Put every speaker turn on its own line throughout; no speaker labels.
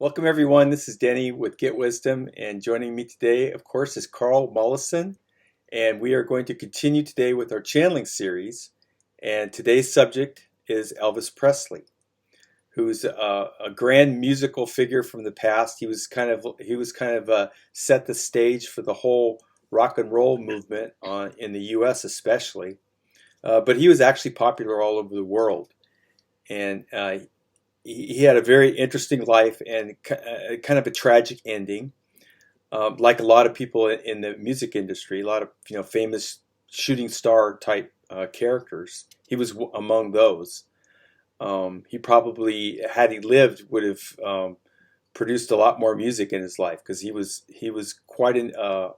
Welcome everyone. This is Danny with Get Wisdom, and joining me today, of course, is Karl Mollison, and we are going to continue today with our channeling series. And today's subject is Elvis Presley, who's a grand musical figure from the past. He was kind of set the stage for the whole rock and roll movement in the U.S. especially, but he was actually popular all over the world, and he had a very interesting life and kind of a tragic ending, like a lot of people in the music industry, a lot of famous shooting star type characters. He was among those. He probably, had he lived, would have produced a lot more music in his life because he was quite a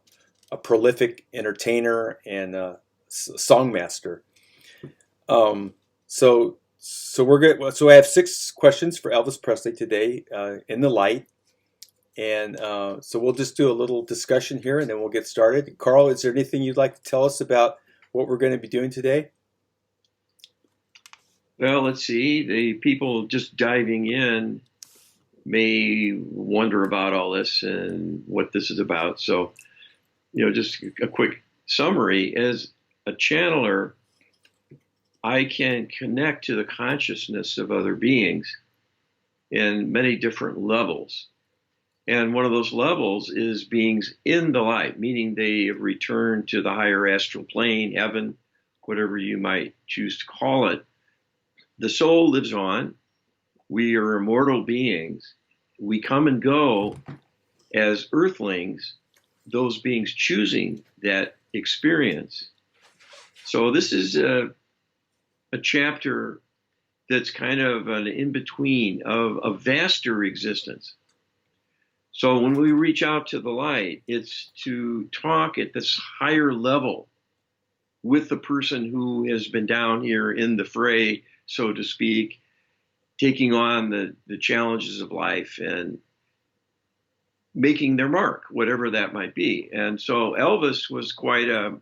prolific entertainer and songmaster. So. So we're good. So I have 6 questions for Elvis Presley today in the light, and so we'll just do a little discussion here, and then we'll get started. Karl, is there anything you'd like to tell us about what we're going to be doing today?
Well, let's see. The people just diving in may wonder about all this and what this is about. So, just a quick summary. As a channeler, I can connect to the consciousness of other beings in many different levels. And one of those levels is beings in the light, meaning they have returned to the higher astral plane, heaven, whatever you might choose to call it. The soul lives on. We are immortal beings. We come and go as earthlings, those beings choosing that experience. So this is a chapter that's kind of an in-between of a vaster existence. So when we reach out to the light, it's to talk at this higher level with the person who has been down here in the fray, so to speak, taking on the challenges of life and making their mark, whatever that might be. And so Elvis was quite a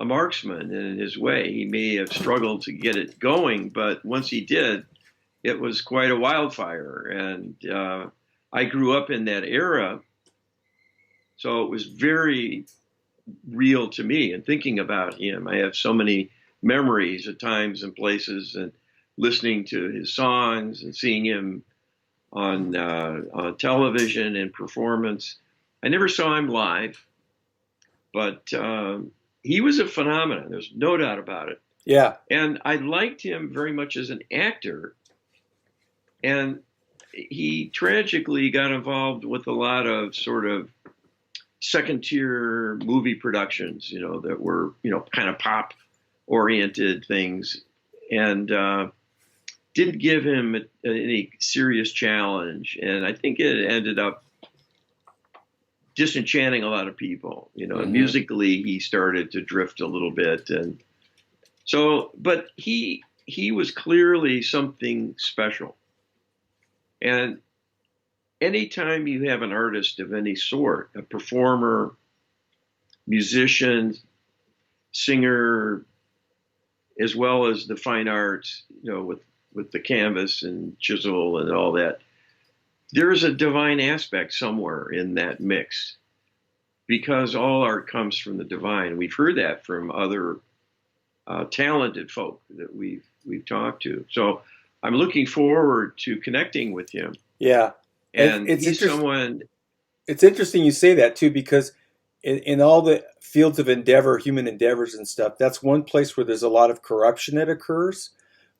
marksman in his way. He may have struggled to get it going, but once he did, it was quite a wildfire. And I grew up in that era, so it was very real to me. And thinking about him, I have so many memories at times and places, and listening to his songs and seeing him on television and performance. I never saw him live, but he was a phenomenon. There's no doubt about it.
Yeah.
And I liked him very much as an actor. And he tragically got involved with a lot of sort of second tier movie productions, that were, kind of pop oriented things, and didn't give him any serious challenge. And I think it ended up disenchanting a lot of people, and musically he started to drift a little bit. And so, but he was clearly something special. And anytime you have an artist of any sort, a performer, musician, singer, as well as the fine arts, with the canvas and chisel and all that, there's a divine aspect somewhere in that mix, because all art comes from the divine. We've heard that from other talented folk that we've talked to. So I'm looking forward to connecting with him.
Yeah.
And he's someone.
It's interesting you say that too, because in all the fields of endeavor, human endeavors and stuff, that's one place where there's a lot of corruption that occurs,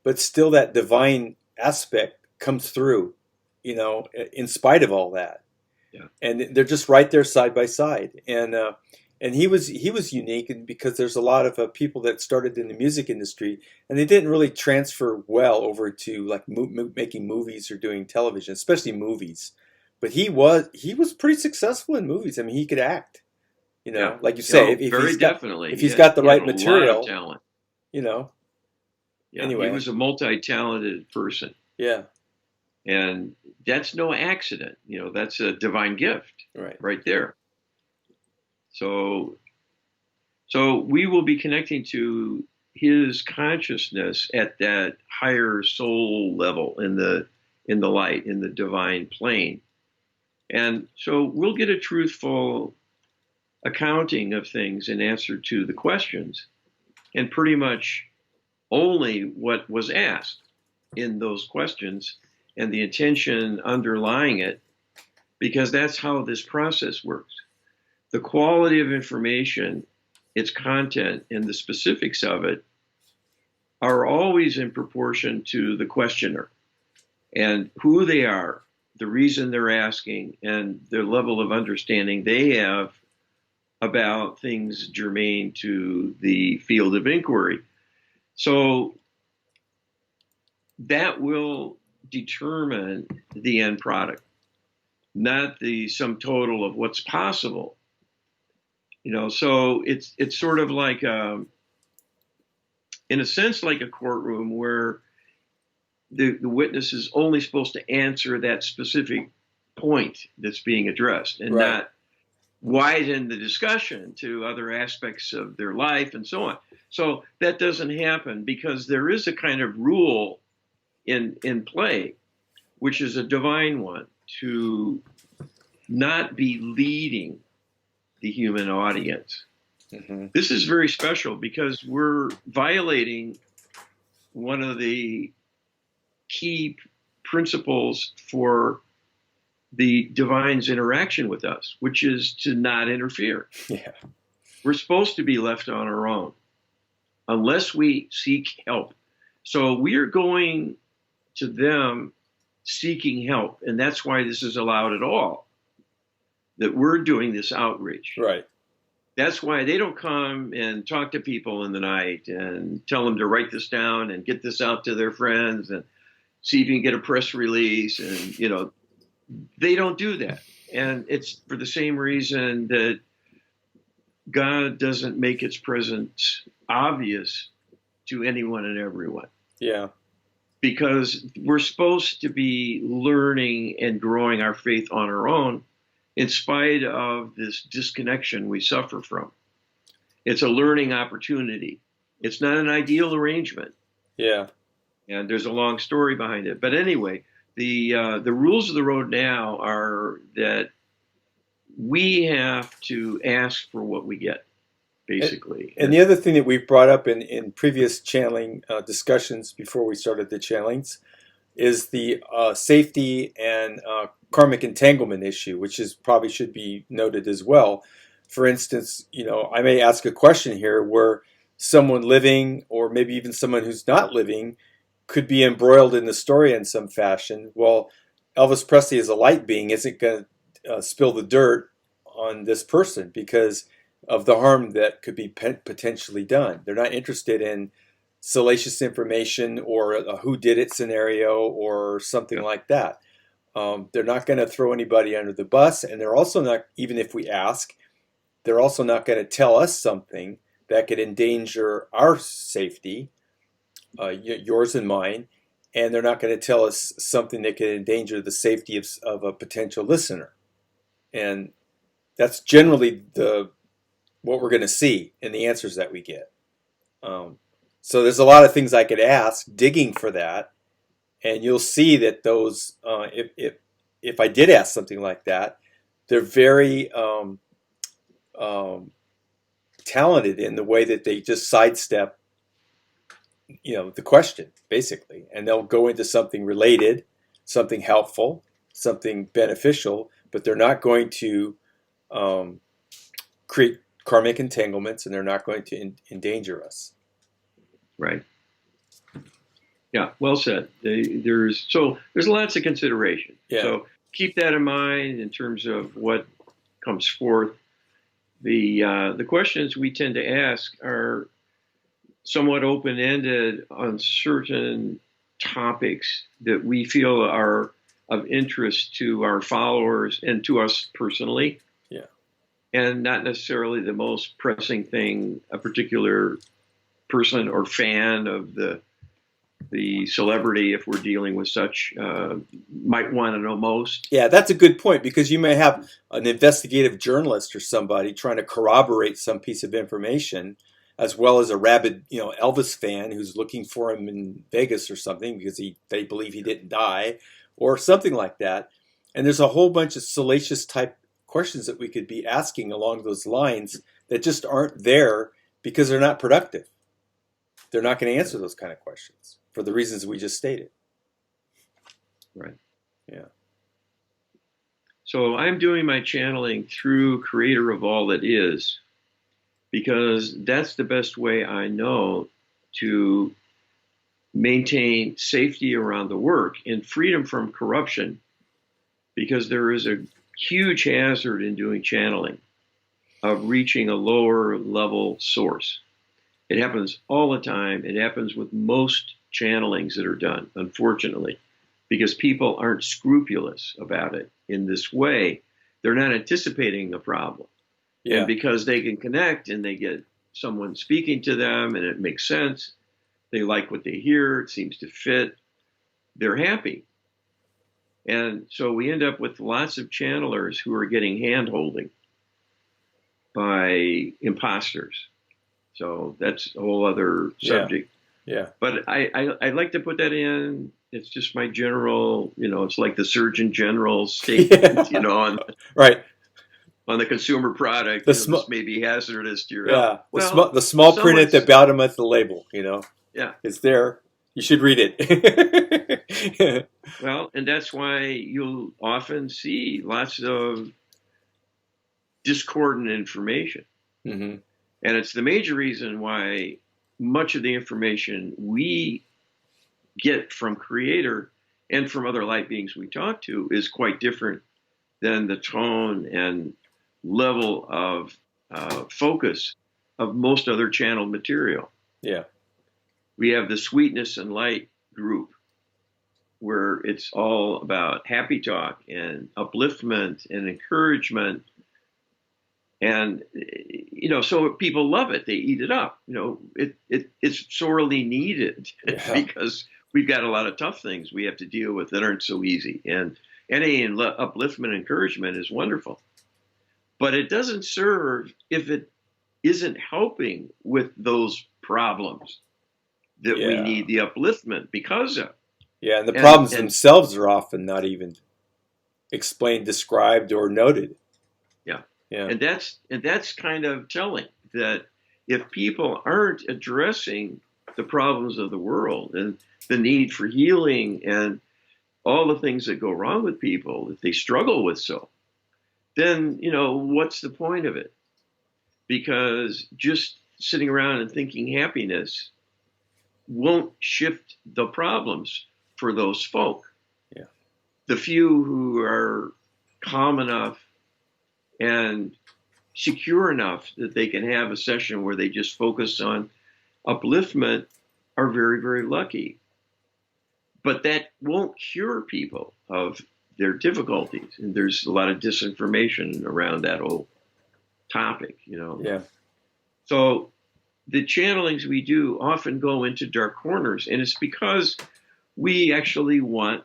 but still that divine aspect comes through, in spite of all that.
Yeah.
And they're just right there side by side. And he was unique because there's a lot of people that started in the music industry, and they didn't really transfer well over to like making movies or doing television, especially movies. But he was pretty successful in movies. I mean, he could act, like you say, if he's got the right material,
talent.
Yeah, anyway,
he was a multi-talented person.
Yeah.
And that's no accident. That's a divine gift right there. So we will be connecting to his consciousness at that higher soul level in in the light, in the divine plane. And so we'll get a truthful accounting of things in answer to the questions, and pretty much only what was asked in those questions and the intention underlying it, because that's how this process works. The quality of information, its content, and the specifics of it are always in proportion to the questioner and who they are, the reason they're asking, and the level of understanding they have about things germane to the field of inquiry. So that will determine the end product, not the sum total of what's possible. So it's sort of like, in a sense, like a courtroom where the witness is only supposed to answer that specific point that's being addressed, and not widen the discussion to other aspects of their life and so on. So that doesn't happen, because there is a kind of rule in play, which is a divine one, to not be leading the human audience. Mm-hmm. This is very special because we're violating one of the key principles for the divine's interaction with us, which is to not interfere.
Yeah.
We're supposed to be left on our own unless we seek help. So we are going to them seeking help, and that's why this is allowed at all, that we're doing this outreach.
Right.
That's why they don't come and talk to people in the night and tell them to write this down and get this out to their friends and see if you can get a press release. And, they don't do that. And it's for the same reason that God doesn't make its presence obvious to anyone and everyone.
Yeah.
Because we're supposed to be learning and growing our faith on our own, in spite of this disconnection we suffer from. It's a learning opportunity. It's not an ideal arrangement.
Yeah.
And there's a long story behind it. But anyway, the rules of the road now are that we have to ask for what we get, basically.
And the other thing that we've brought up in previous channeling discussions before we started the channelings is the safety and karmic entanglement issue, which is probably should be noted as well. For instance, I may ask a question here where someone living, or maybe even someone who's not living, could be embroiled in the story in some fashion. Well, Elvis Presley as a light being isn't going to spill the dirt on this person because of the harm that could be potentially done. They're not interested in salacious information or a whodidit scenario or something like that. They're not going to throw anybody under the bus, and they're also not, even if we ask, they're also not going to tell us something that could endanger our safety, yours and mine, and they're not going to tell us something that could endanger the safety of a potential listener. And that's generally what we're going to see in the answers that we get. So there's a lot of things I could ask, digging for that, and you'll see that those, if I did ask something like that, they're very talented in the way that they just sidestep, the question, basically, and they'll go into something related, something helpful, something beneficial, but they're not going to create karmic entanglements, and they're not going to endanger us.
Right. Yeah, well said. There's lots of consideration.
Yeah.
So keep that in mind in terms of what comes forth. The questions we tend to ask are somewhat open-ended on certain topics that we feel are of interest to our followers and to us personally.
Yeah.
And not necessarily the most pressing thing a particular person or fan of the celebrity, if we're dealing with such, might want to know most.
Yeah, that's a good point, because you may have an investigative journalist or somebody trying to corroborate some piece of information, as well as a rabid, Elvis fan who's looking for him in Vegas or something because they believe he didn't die, or something like that. And there's a whole bunch of salacious type questions that we could be asking along those lines that just aren't there because they're not productive. They're not going to answer those kind of questions for the reasons we just stated.
Right.
Yeah.
So I'm doing my channeling through Creator of All That Is, because that's the best way I know to maintain safety around the work and freedom from corruption, because there is a huge hazard in doing channeling of reaching a lower level source. It happens all the time. It happens with most channelings that are done, unfortunately, because people aren't scrupulous about it in this way. They're not anticipating the problem.
Yeah.
And because they can connect and they get someone speaking to them and it makes sense, they like what they hear, it seems to fit, they're happy. And so we end up with lots of channelers who are getting hand-holding by imposters. So that's a whole other subject.
Yeah.
But I like to put that in. It's just my general, it's like the Surgeon General's statement,
Right.
On the consumer product. This may be hazardous to your health.
Well, the small print at the bottom of the label,
Yeah.
It's there. You should read it.
Well, and that's why you'll often see lots of discordant information.
Mm-hmm.
And it's the major reason why much of the information we get from Creator and from other light beings we talk to is quite different than the tone and level of focus of most other channeled material.
Yeah.
We have the Sweetness and Light group, where it's all about happy talk and upliftment and encouragement. And, so people love it. They eat it up. It's sorely needed because we've got a lot of tough things we have to deal with that aren't so easy. And any upliftment and encouragement is wonderful. But it doesn't serve if it isn't helping with those problems that we need the upliftment because of.
Yeah, and the problems themselves are often not even explained, described, or noted.
Yeah.
Yeah.
And that's kind of telling that if people aren't addressing the problems of the world and the need for healing and all the things that go wrong with people that they struggle with, then, what's the point of it? Because just sitting around and thinking happiness won't shift the problems for those folk.
Yeah.
The few who are calm enough and secure enough that they can have a session where they just focus on upliftment are very, very lucky. But that won't cure people of their difficulties. And there's a lot of disinformation around that whole topic,
Yeah.
So the channelings we do often go into dark corners, and it's because we actually want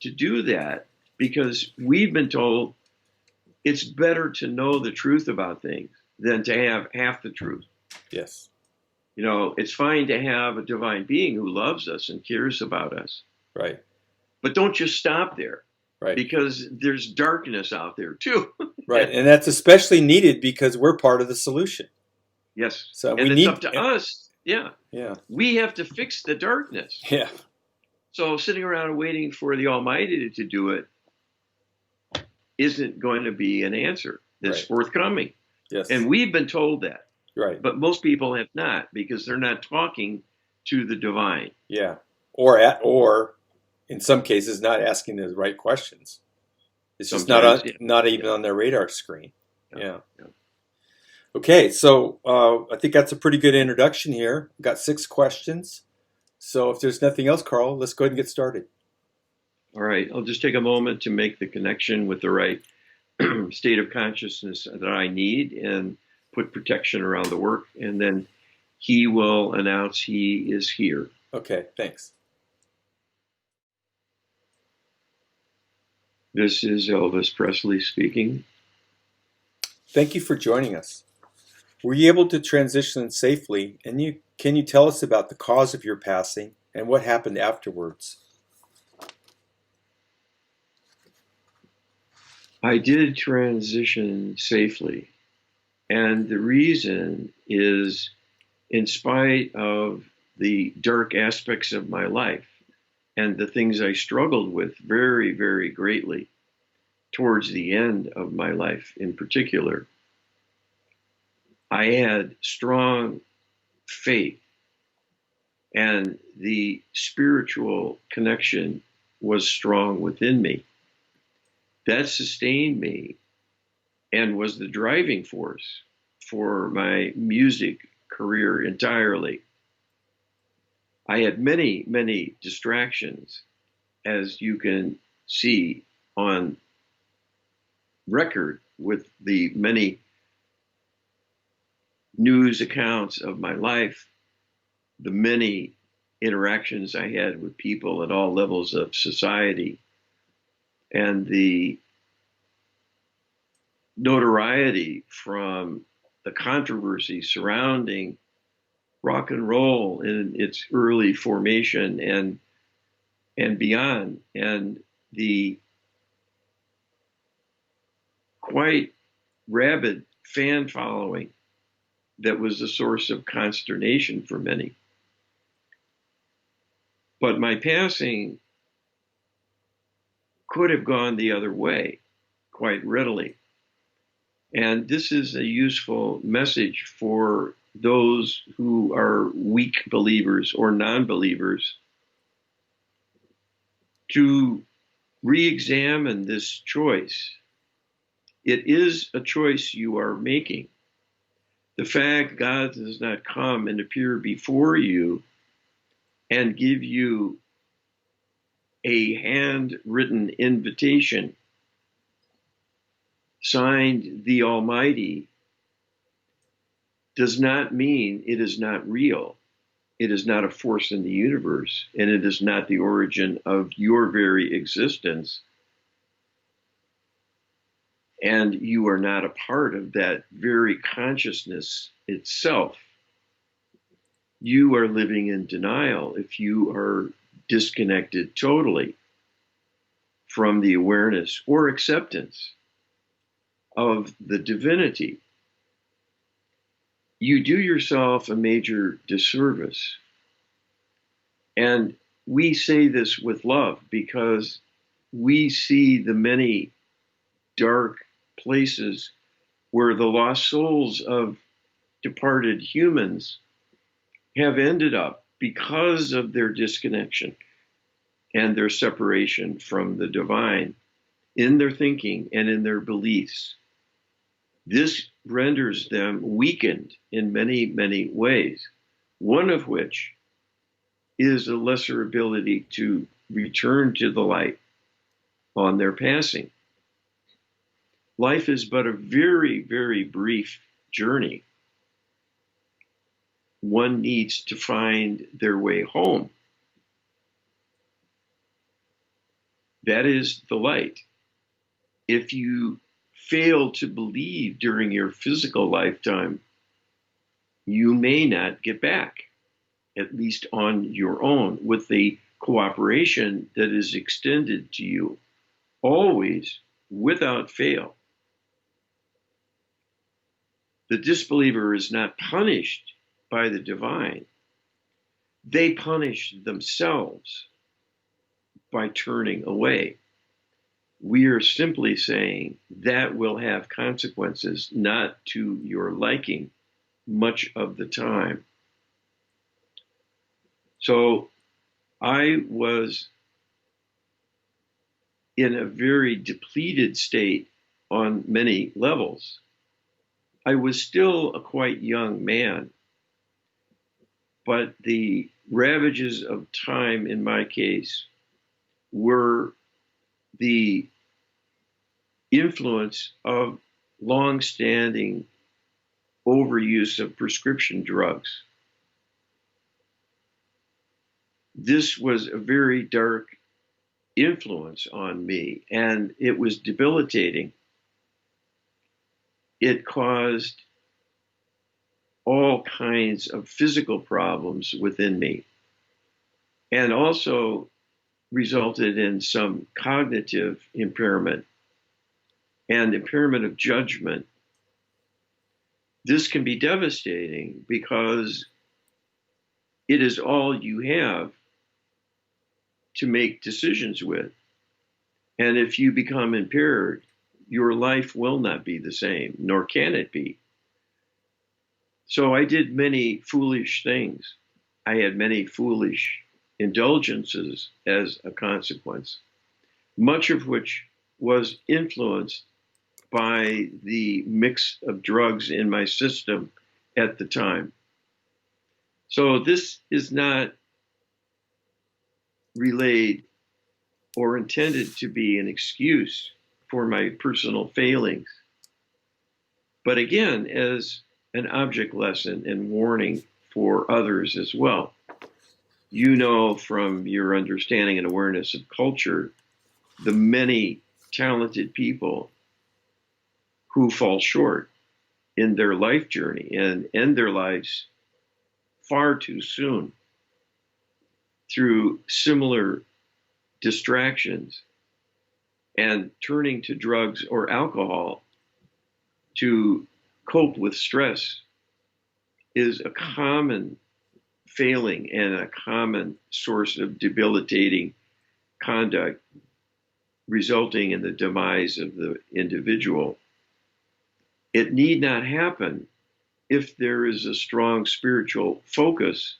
to do that, because we've been told it's better to know the truth about things than to have half the truth.
Yes.
It's fine to have a divine being who loves us and cares about us.
Right.
But don't just stop there.
Right.
Because there's darkness out there too.
Right. And that's especially needed because we're part of the solution.
Yes.
So
and it's up to us. Yeah.
Yeah.
We have to fix the darkness.
Yeah.
So sitting around and waiting for the Almighty to do it isn't going to be an answer that's forthcoming.
Yes.
And we've been told that.
Right.
But most people have not, because they're not talking to the divine.
Yeah. Or in some cases, not asking the right questions. It's just not even on their radar screen. Yeah. Okay, so I think that's a pretty good introduction here. We've got 6 questions. So if there's nothing else, Karl, let's go ahead and get started.
All right, I'll just take a moment to make the connection with the right state of consciousness that I need and put protection around the work, and then he will announce he is here.
Okay, thanks.
This is Elvis Presley speaking.
Thank you for joining us. Were you able to transition safely, and can you tell us about the cause of your passing and what happened afterwards?
I did transition safely. And the reason is, in spite of the dark aspects of my life and the things I struggled with very, very greatly towards the end of my life in particular, I had strong faith, and the spiritual connection was strong within me. That sustained me and was the driving force for my music career entirely. I had many, many distractions, as you can see on record with the many news accounts of my life, the many interactions I had with people at all levels of society, and the notoriety from the controversy surrounding rock and roll in its early formation and beyond, and the quite rabid fan following that was a source of consternation for many. But my passing could have gone the other way quite readily. And this is a useful message for those who are weak believers or non-believers to re-examine this choice. It is a choice you are making. The fact God does not come and appear before you and give you a handwritten invitation signed the Almighty does not mean it is not real. It is not a force in the universe, and it is not the origin of your very existence. And you are not a part of that very consciousness itself. You are living in denial if you are disconnected totally from the awareness or acceptance of the divinity. You do yourself a major disservice. And we say this with love because we see the many dark places where the lost souls of departed humans have ended up because of their disconnection and their separation from the divine in their thinking and in their beliefs. This renders them weakened in many, many ways, one of which is a lesser ability to return to the light on their passing. Life is but a very, very brief journey. One needs to find their way home. That is the light. If you fail to believe during your physical lifetime, you may not get back, at least on your own, with the cooperation that is extended to you, always without fail. The disbeliever is not punished by the divine. They punish themselves by turning away. We are simply saying that will have consequences, not to your liking much of the time. So I was in a very depleted state on many levels. I was still a quite young man, but the ravages of time in my case were the influence of long-standing overuse of prescription drugs. This was a very dark influence on me, and it was debilitating. It caused all kinds of physical problems within me, and also resulted in some cognitive impairment and impairment of judgment, this can be devastating because it is all you have to make decisions with. And if you become impaired, your life will not be the same, nor can it be. So I did many foolish things. I had many foolish indulgences as a consequence, much of which was influenced by the mix of drugs in my system at the time. So this is not relayed or intended to be an excuse for my personal failings, but again, as an object lesson and warning for others as well. You know, from your understanding and awareness of culture, the many talented people who fall short in their life journey and end their lives far too soon through similar distractions and turning to drugs or alcohol to cope with stress is a common failing and a common source of debilitating conduct, resulting in the demise of the individual. It need not happen if there is a strong spiritual focus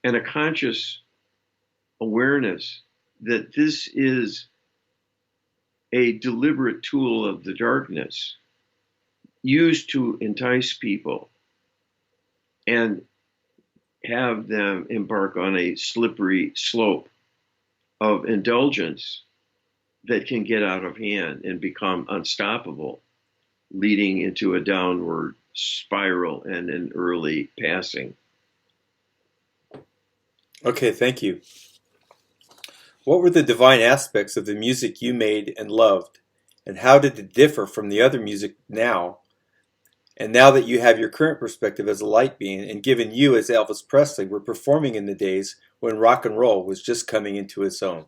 and a conscious awareness that this is a deliberate tool of the darkness used to entice people and have them embark on a slippery slope of indulgence that can get out of hand and become unstoppable, leading into a downward spiral and an early passing.
Okay, thank you. What were the divine aspects of the music you made and loved, and how did it differ from the other music now? And now that you have your current perspective as a light being, and given you as Elvis Presley were performing in the days when rock and roll was just coming into its own.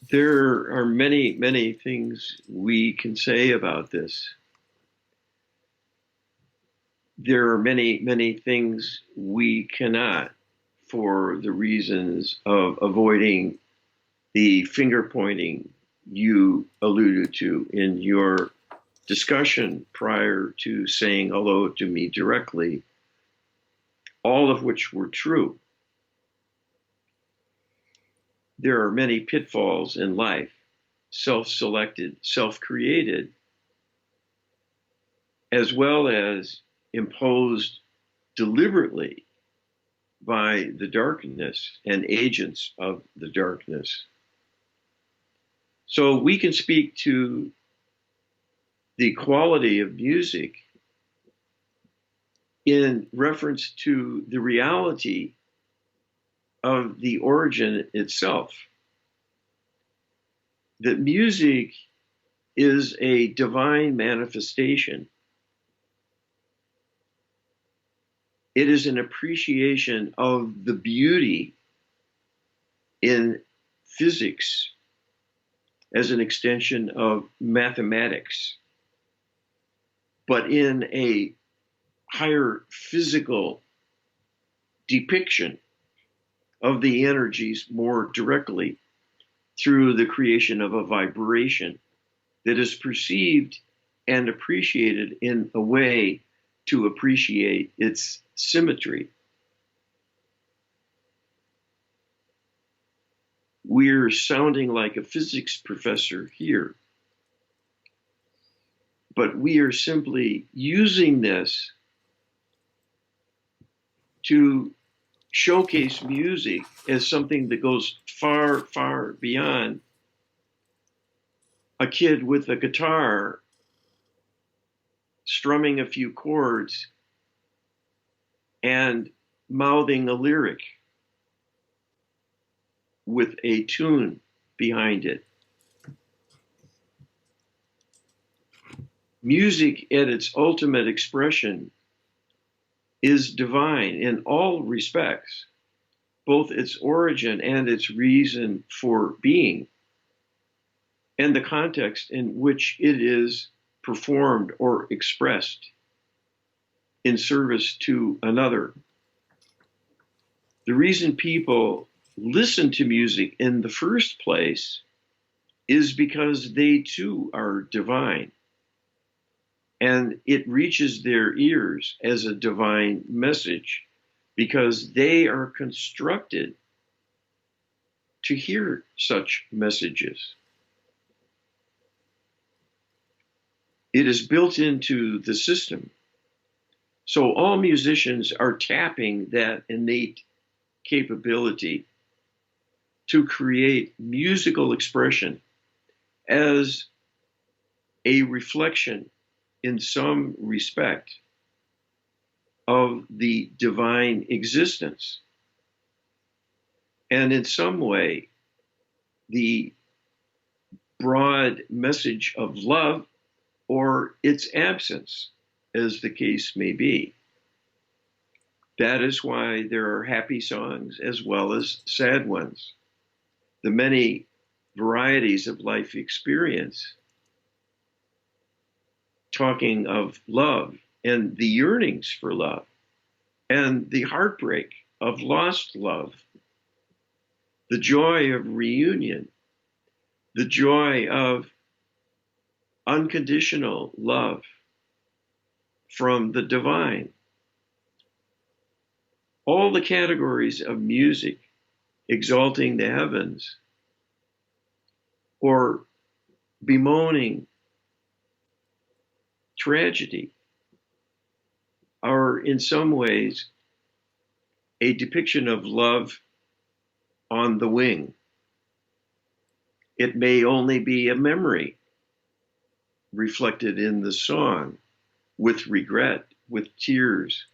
There are many, many things we can say about this. There are many, many things we cannot, for the reasons of avoiding the finger pointing you alluded to in your discussion prior to saying hello to me directly, all of which were true. There are many pitfalls in life, self-selected, self-created, as well as imposed deliberately by the darkness and agents of the darkness. So we can speak to the quality of music in reference to the reality of the origin itself. That music is a divine manifestation. It is an appreciation of the beauty in physics as an extension of mathematics, but in a higher physical depiction of the energies more directly through the creation of a vibration that is perceived and appreciated in a way to appreciate its symmetry. We're sounding like a physics professor here, but we are simply using this to showcase music as something that goes far, far beyond a kid with a guitar strumming a few chords and mouthing a lyric with a tune behind it. Music at its ultimate expression is divine in all respects. both its origin and its reason for being, and the context in which it is performed or expressed in service to another. The reason people listen to music in the first place is because they too are divine, and it reaches their ears as a divine message because they are constructed to hear such messages. It is built into the system. So all musicians are tapping that innate capability to create musical expression as a reflection, in some respect, of the divine existence. And in some way, the broad message of love or its absence, as the case may be. That is why there are happy songs as well as sad ones. The many varieties of life experience, talking of love and the yearnings for love and the heartbreak of lost love, the joy of reunion, the joy of unconditional love from the divine. All the categories of music exalting the heavens or bemoaning tragedy are in some ways a depiction of love on the wing. It may only be a memory reflected in the song with regret, with tears,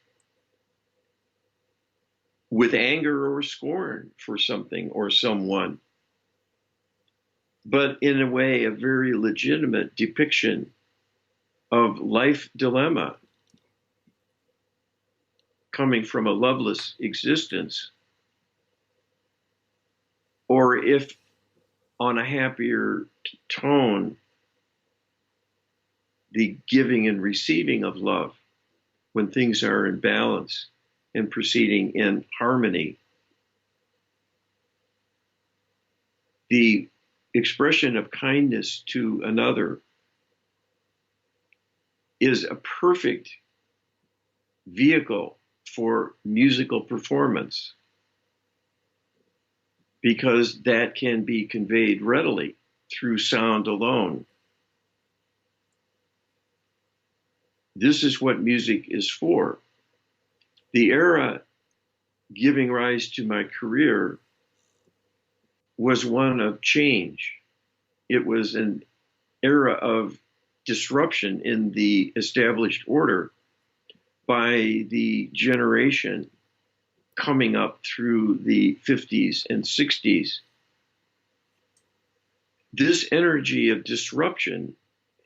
with anger or scorn for something or someone, but in a way, a very legitimate depiction of life dilemma coming from a loveless existence, or if on a happier tone, the giving and receiving of love when things are in balance and proceeding in harmony. The expression of kindness to another is a perfect vehicle for musical performance because that can be conveyed readily through sound alone. This is what music is for. The era giving rise to my career was one of change. It was an era of disruption in the established order by the generation coming up through the 50s and 60s. This energy of disruption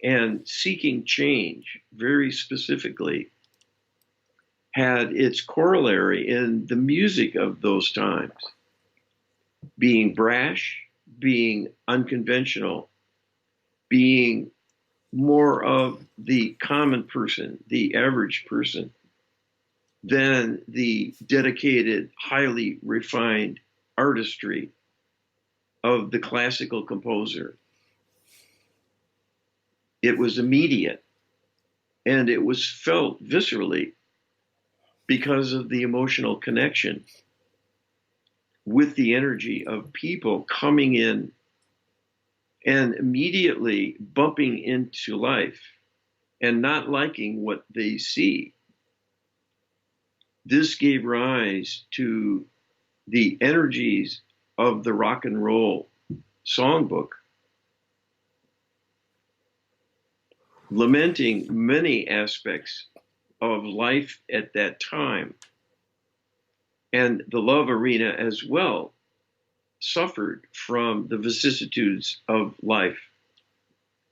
and seeking change, very specifically, had its corollary in the music of those times, being brash, being unconventional, being more of the common person, the average person, than the dedicated, highly refined artistry of the classical composer. It was immediate, and it was felt viscerally because of the emotional connection with the energy of people coming in and immediately bumping into life and not liking what they see. This gave rise to the energies of the rock and roll songbook, lamenting many aspects of life at that time. And the love arena as well suffered from the vicissitudes of life.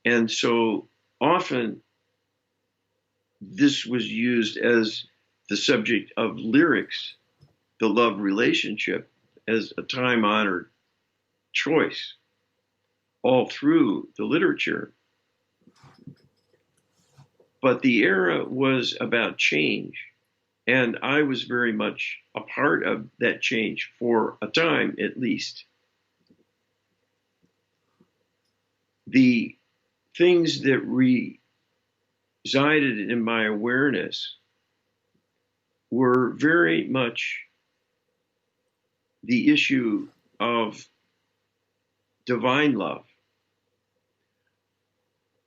And so often this was used as the subject of lyrics, the love relationship, as a time-honored choice all through the literature. But the era was about change, and I was very much a part of that change for a time, at least. The things that resided in my awareness were very much the issue of divine love.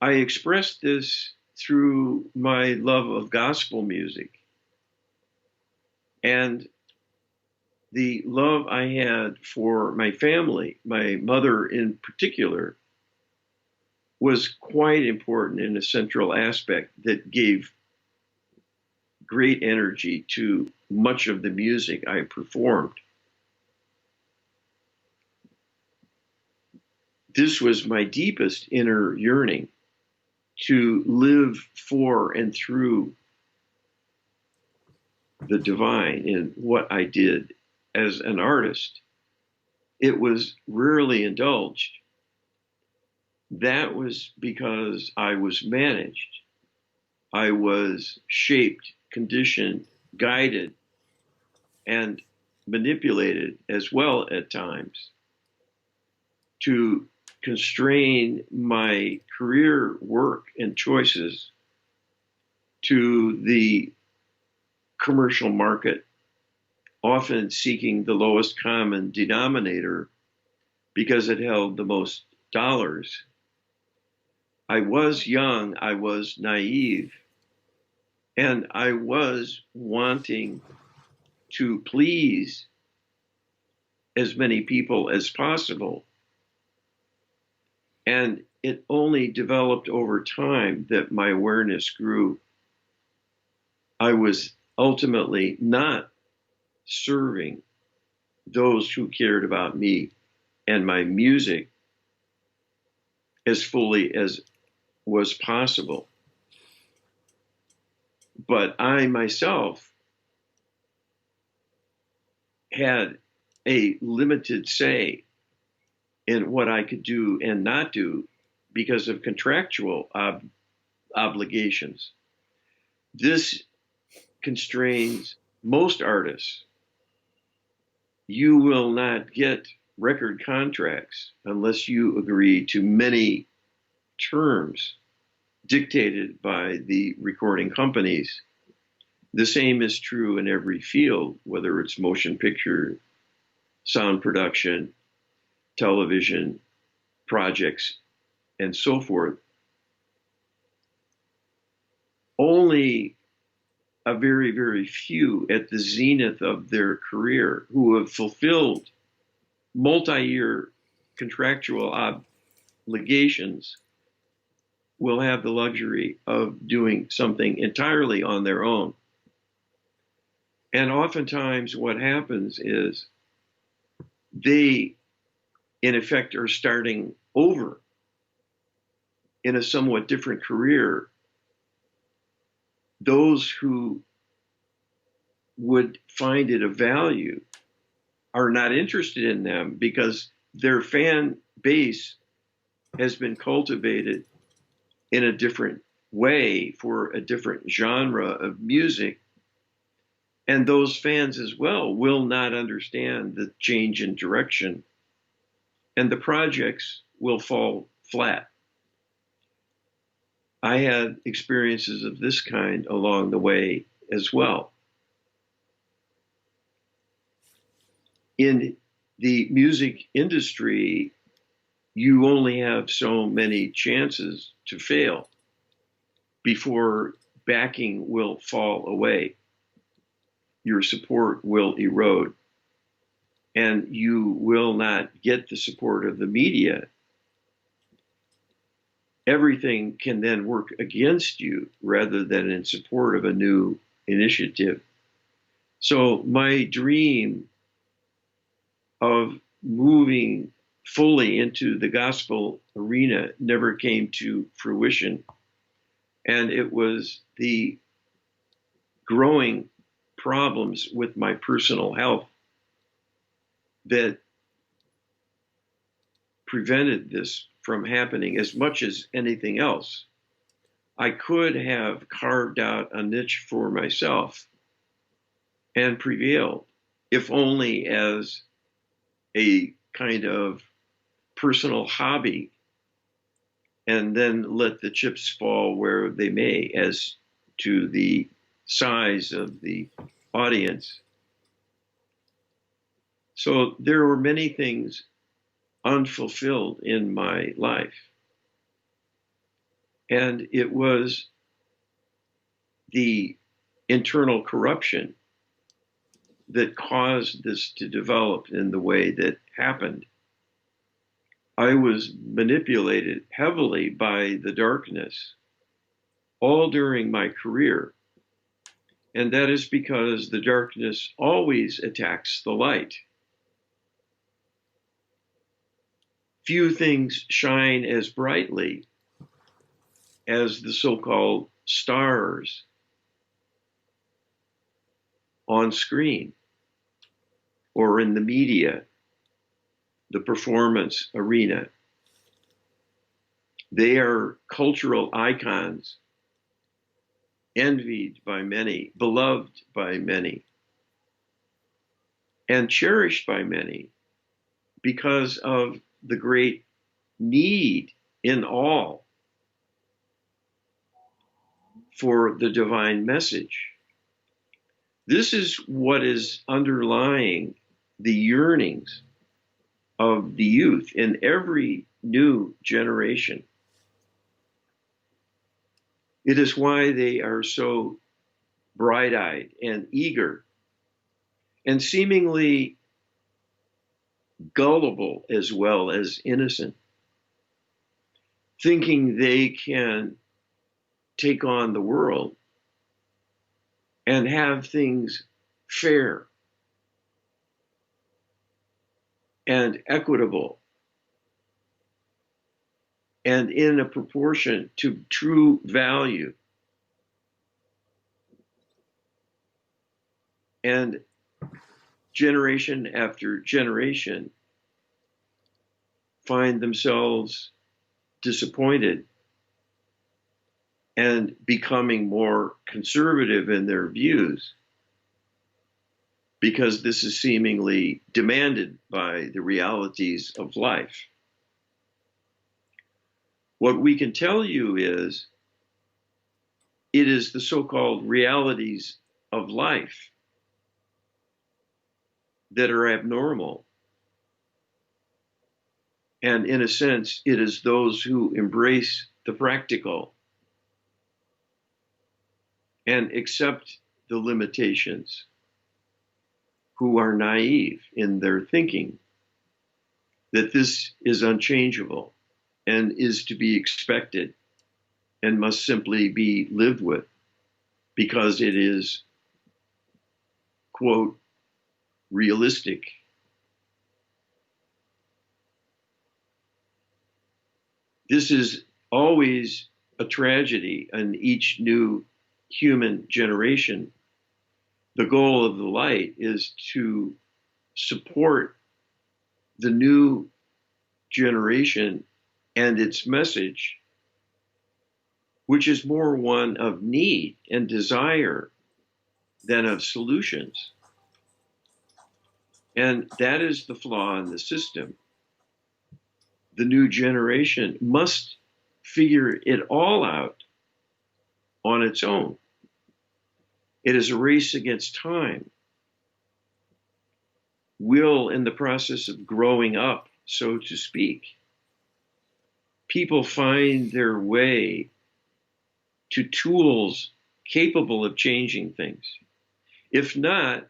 I expressed this through my love of gospel music and the love I had for my family, my mother in particular, was quite important in a central aspect that gave great energy to much of the music I performed. This was my deepest inner yearning, to live for and through the divine in what I did as an artist. It was rarely indulged. That was because I was managed. I was shaped, conditioned, guided, and manipulated as well at times to constrain my career work and choices to the commercial market, often seeking the lowest common denominator because it held the most dollars. I was young, I was naive, and I was wanting to please as many people as possible. And it only developed over time that my awareness grew. I was ultimately not serving those who cared about me and my music as fully as was possible. But I myself had a limited say in what I could do and not do because of contractual obligations. This constrains most artists. You will not get record contracts unless you agree to many terms dictated by the recording companies. The same is true in every field, whether it's motion picture, sound production, television, projects, and so forth. Only a very, very few at the zenith of their career who have fulfilled multi-year contractual obligations will have the luxury of doing something entirely on their own. And oftentimes what happens is they, in effect, are starting over in a somewhat different career. Those who would find it of value are not interested in them because their fan base has been cultivated in a different way for a different genre of music. And those fans as well will not understand the change in direction, and the projects will fall flat. I had experiences of this kind along the way as well. In the music industry, you only have so many chances to fail before backing will fall away. Your support will erode, and you will not get the support of the media. Everything can then work against you rather than in support of a new initiative. So my dream of moving fully into the gospel arena never came to fruition. And it was the growing problems with my personal health that prevented this from happening as much as anything else. I could have carved out a niche for myself and prevailed, if only as a kind of personal hobby, and then let the chips fall where they may as to the size of the audience. So there were many things unfulfilled in my life. And it was the internal corruption that caused this to develop in the way that happened. I was manipulated heavily by the darkness all during my career. And that is because the darkness always attacks the light. Few things shine as brightly as the so-called stars on screen or in the media, the performance arena. They are cultural icons, envied by many, beloved by many, and cherished by many because of the great need in all for the divine message. This is what is underlying the yearnings of the youth in every new generation. It is why they are so bright-eyed and eager and seemingly gullible as well as innocent, thinking they can take on the world and have things fair and equitable and in a proportion to true value. And generation after generation find themselves disappointed and becoming more conservative in their views because this is seemingly demanded by the realities of life. What we can tell you is it is the so-called realities of life that are abnormal. And in a sense, it is those who embrace the practical and accept the limitations who are naive in their thinking that this is unchangeable and is to be expected and must simply be lived with because it is, quote, realistic. This is always a tragedy in each new human generation. The goal of the light is to support the new generation and its message, which is more one of need and desire than of solutions. And that is the flaw in the system. The new generation must figure it all out on its own. It is a race against time. Will, in the process of growing up, so to speak, people find their way to tools capable of changing things. If not,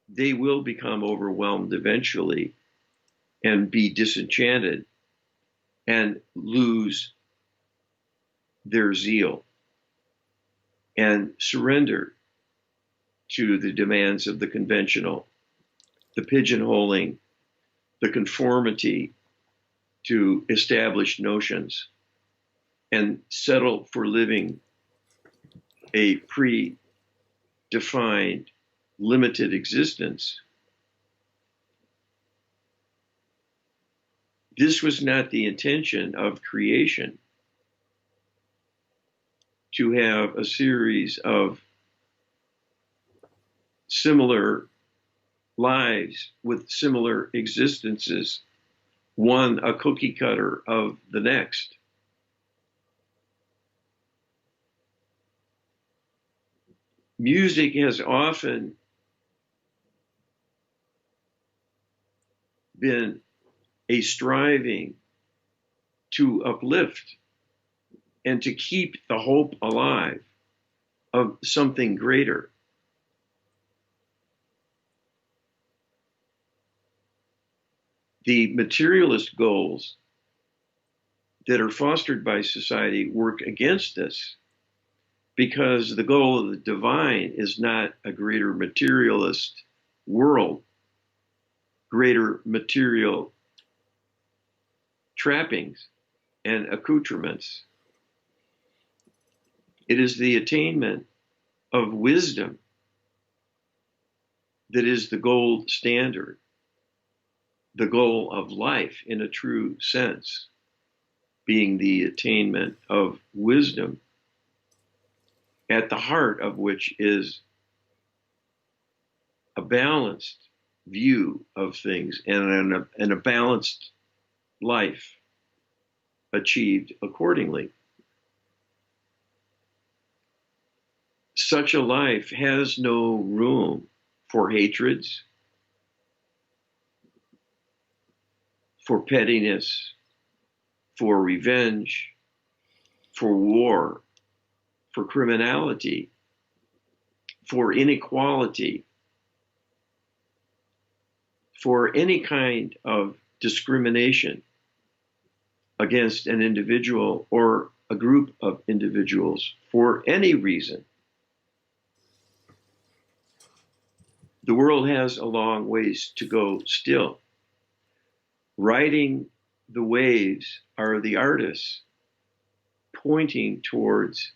they will become overwhelmed eventually and be disenchanted and lose their zeal and surrender to the demands of the conventional, the pigeonholing, the conformity to established notions, and settle for living a predefined, limited existence This was not the intention of creation, to have a series of similar lives with similar existences, one a cookie cutter of the next. Music has often been a striving to uplift and to keep the hope alive of something greater. The materialist goals that are fostered by society work against this, because the goal of the divine is not a greater materialist world, greater material trappings and accoutrements. It is the attainment of wisdom that is the gold standard, the goal of life in a true sense, being the attainment of wisdom, at the heart of which is a balanced view of things and a balanced life achieved accordingly. Such a life has no room for hatreds, for pettiness, for revenge, for war, for criminality, for inequality, for any kind of discrimination against an individual or a group of individuals for any reason. The world has a long ways to go still. Riding the waves are the artists pointing towards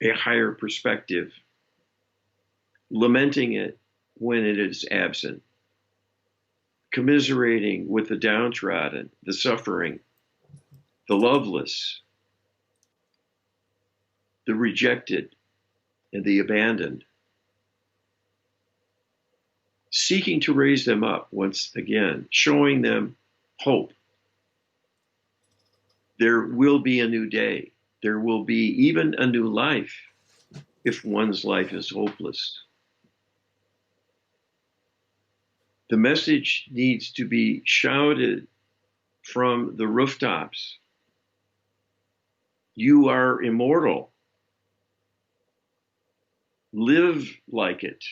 a higher perspective, lamenting it when it is absent, commiserating with the downtrodden, the suffering, the loveless, the rejected, and the abandoned, seeking to raise them up once again, showing them hope. There will be a new day. There will be even a new life if one's life is hopeless. The message needs to be shouted from the rooftops. You are immortal. Live like it.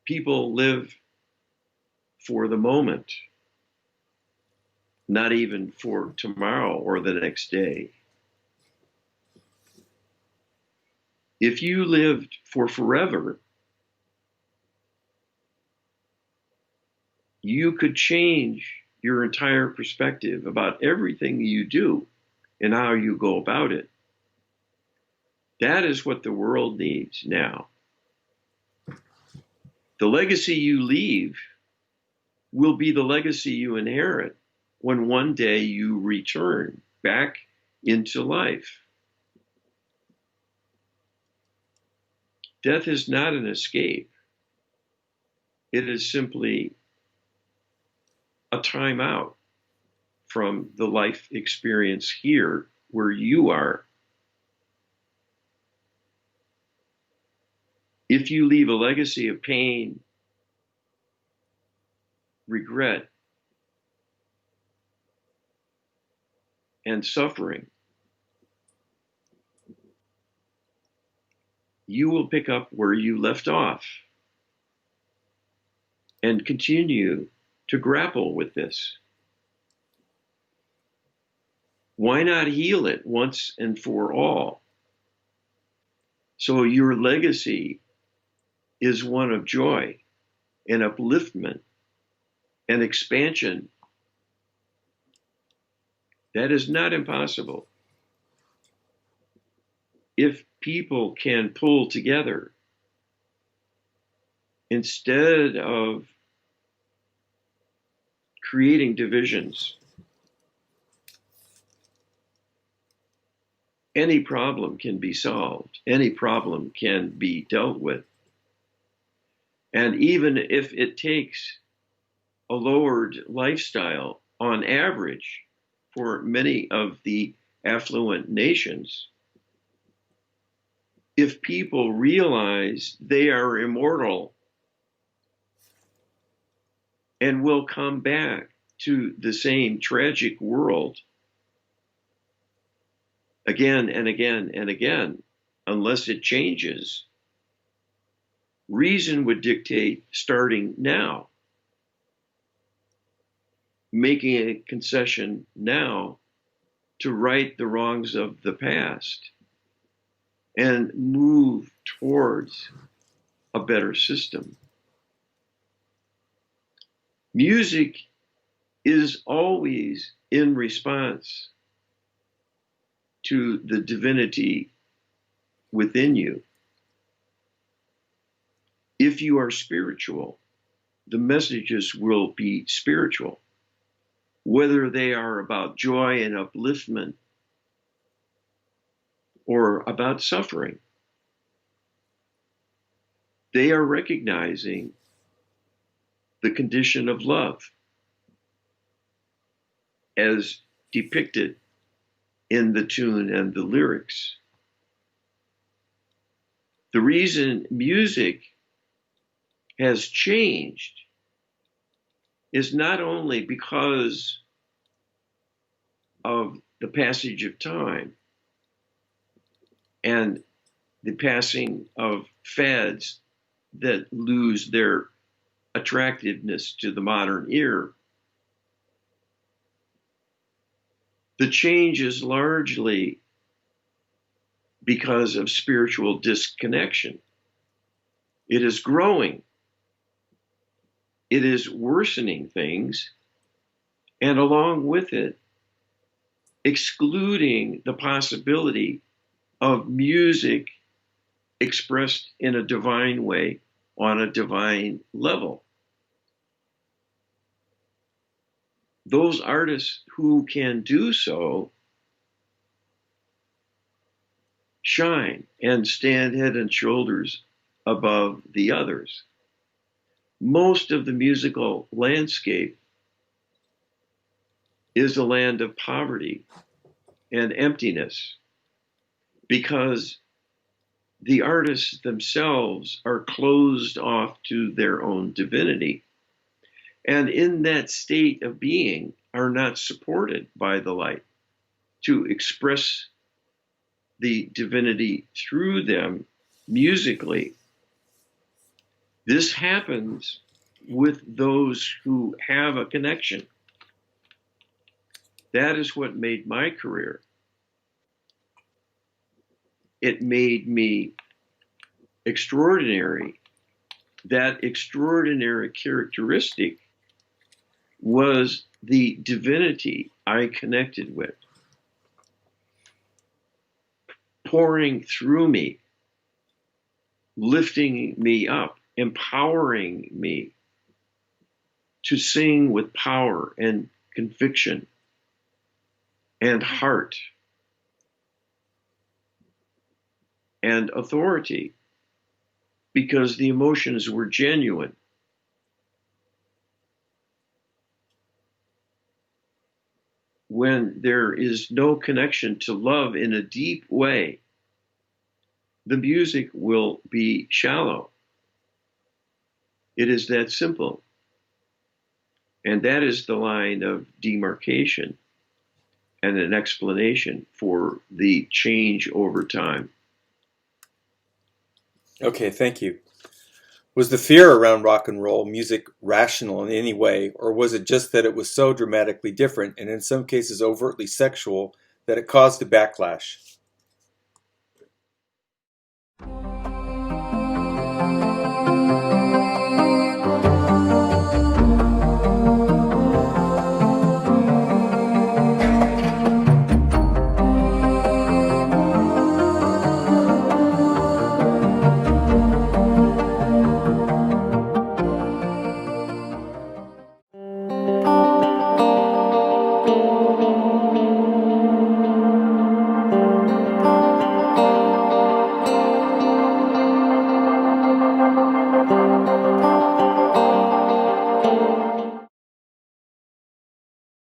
People live for the moment, not even for tomorrow or the next day. If you lived for forever, you could change your entire perspective about everything you do and how you go about it. That is what the world needs now. The legacy you leave will be the legacy you inherit when one day you return back into life. Death is not an escape. It is simply a time out from the life experience here where you are. If you leave a legacy of pain, regret, and suffering, you will pick up where you left off and continue to grapple with this. Why not heal it once and for all? So your legacy is one of joy and upliftment and expansion. That is not impossible. If people can pull together instead of creating divisions. Any problem can be solved. Any problem can be dealt with. And even if it takes a lowered lifestyle on average for many of the affluent nations, if people realize they are immortal and will come back to the same tragic world again and again and again, unless it changes, reason would dictate starting now, making a concession now to right the wrongs of the past and move towards a better system. Music is always in response to the divinity within you. If you are spiritual, the messages will be spiritual, whether they are about joy and upliftment or about suffering. They are recognizing the condition of love as depicted in the tune and the lyrics. The reason music has changed is not only because of the passage of time and the passing of fads that lose their attractiveness to the modern ear. The change is largely because of spiritual disconnection. It is growing. It is worsening things, and along with it, excluding the possibility of music expressed in a divine way on a divine level. Those artists who can do so shine and stand head and shoulders above the others. Most of the musical landscape is a land of poverty and emptiness because the artists themselves are closed off to their own divinity, and in that state of being are not supported by the light to express the divinity through them musically. This happens with those who have a connection. That is what made my career. It made me extraordinary. That extraordinary characteristic was the divinity I connected with, pouring through me, lifting me up, empowering me to sing with power and conviction and heart and authority, because the emotions were genuine. When there is no connection to love in a deep way, the music will be shallow. It is that simple. And that is the line of demarcation and an explanation for the change over time.
Okay, thank you. Was the fear around rock and roll music rational in any way, or was it just that it was so dramatically different and in some cases overtly sexual that it caused a backlash?